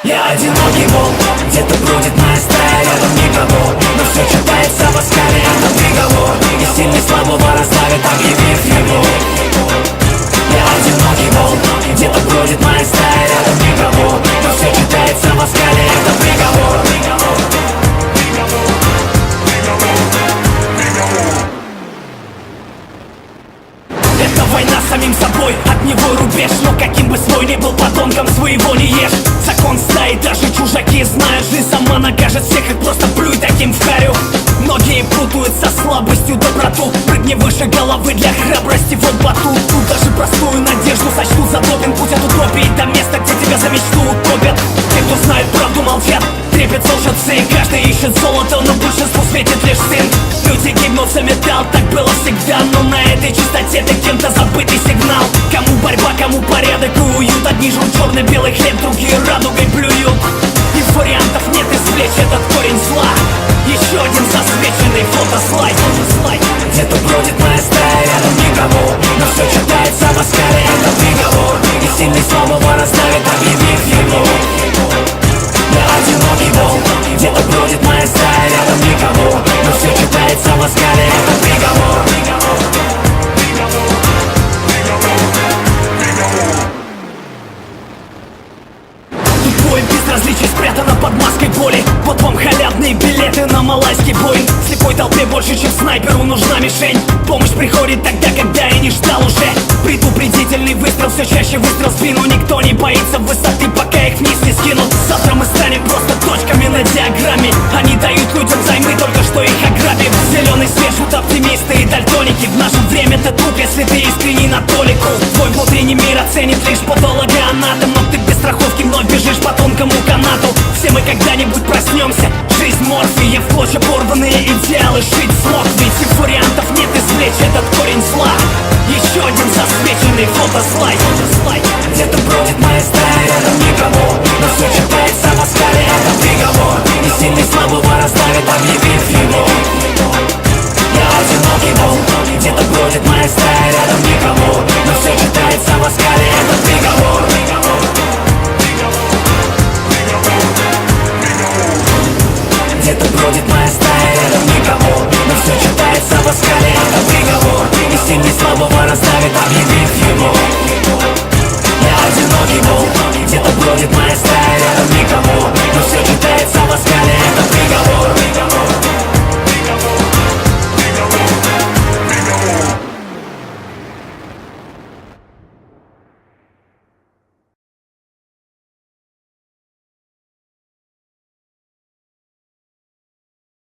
Я одинокий волк, где-то бродит моя стая, рядом никого, но все читается в оскале, это приговор. И сильный слабого раздавит, объявив его. Я одинокий волк, где-то бродит моя стая, рядом никого, но все читается в оскале, это приговор. Это война с самим собой, от него рубеж. Но каким бы свой ни был подонком, своего не ешь. Закон стаи, даже чужаки знают, жизнь сама накажет всех, их просто плюй таким в харю. Многие путают со слабостью доброту. Прыгни выше головы для храбрости, вот батут. Тут даже простую надежду сочтут за допинг. Путь от утопии до места, где тебя за мечту утопят. Те, кто знает правду, молчат, трепетца лжецы. Каждый ищет золото, но большинству светит лишь сын. Люди гибнут за металл, так было всегда. Но на этой чистоте ты кем-то забытый сигнал. Кому борьба, кому порядок и уют. Одни жрут черно-белый хлеб, другие радугой плюют. И вариантов нет извлечь этот корень зла. Еще один засвеченный фотослайд. Где-то бродит моя стая, рядом никого, но все читается в оскале, это приговор. И сильный слабого раздавит, объявив его. Я одинокий волк, где-то бродит моя стая, рядом никого, но все читается в оскале, это приговор. Тупое безразличие спрятано под маской боли. Вот вам халявные билеты на малайский Боинг. Слепой толпе больше, чем снайперу нужна мишень. Помощь приходит тогда, когда я не ждал уже. Предупредительный выстрел, все чаще выстрел в спину. Никто не боится высоты, пока их вниз не скинут. Завтра мы станем просто точками на диаграмме. Они дают людям займы, только что их ограбив. Зеленый свет жгут оптимисты и дальтоники. В наше время ты туп, если ты искренний на толику. Твой внутренний мир оценит лишь патологоанатом. Но ты без страховки вновь бежишь по тонкому канату. Все мы когда-нибудь проснемся. Жизнь морфия, в клочья порванные идеалы. Жить смог, ведь и вариантов нет извлечь этот корень зла. Еще один засвеченный фотослайд. Где-то бродит моя стая, рядом никого, но все читается в оскале, это приговор. И сильный слабого раздавит, объявив его. Я одинокий волк, где-то бродит моя стая, рядом никого, но все читается в оскале, это приговор. Где-то бродит моя стая, рядом никого, но все читается в оскале, это приговор. И сильный слабого раздавит, объявив его. Я одинокий волк, где-то бродит моя стая, рядом никого, но все читается в оскале, это приговор.